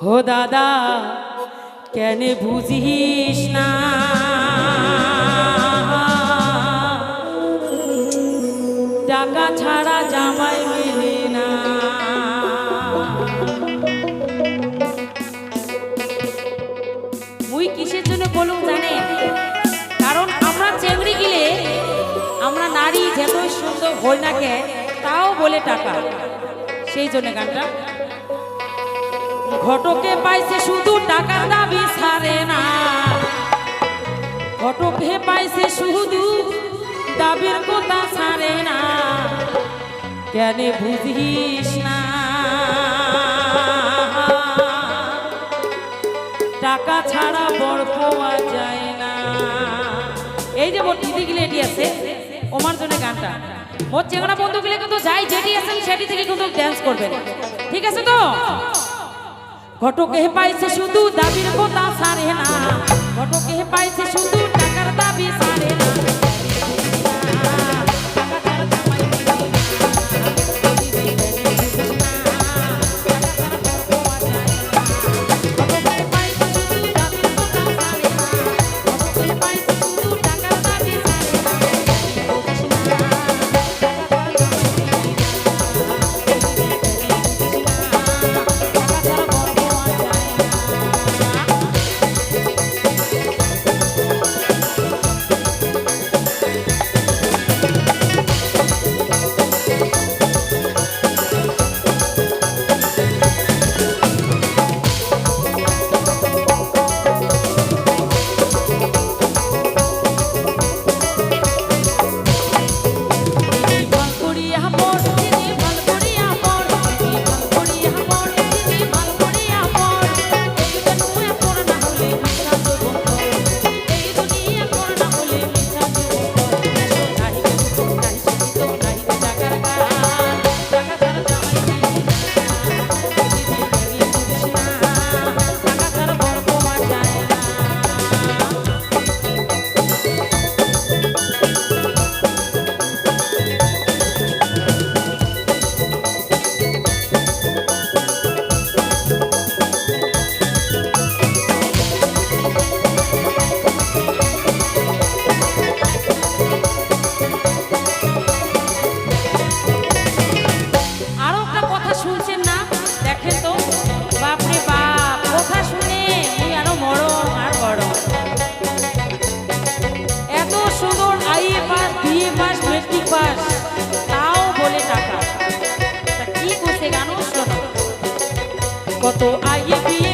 হো দাদা কেন বুঝিস না টাকা ছাড়া জামাই মেলে না। মুই কিসের জন্য বলুম জানে? কারণ আমরা চেংড়ি গিলে আমরা নারী যতই সুন্দর হই না কে তাও বলে টাকা, সেই জন্য গানটা। ঘটকে পাইছে শুধু টাকার দাবি ছাড়ে না, ঘটকে পাইছে শুধু দাবির কথা ছাড়ে না, কেন বুঝিস না টাকা ছাড়া বড় পাওয়া যায় না। এই যে মোর দিদি গিলে এটি আছে ওমার জন্য গানটা। মোর চেংড়া বন্ধু গিলে কিন্তু যাই যেটি আছেন সেটি থেকে কিন্তু ড্যান্স করবেন, ঠিক আছে তো? ঘটকে পাইছে শুধু দাবির কথা ছাড়ে না, ঘটকে পাইছে শুধু টাকার দাবি ছাড়ে না। কত আইয়ে বিয়ে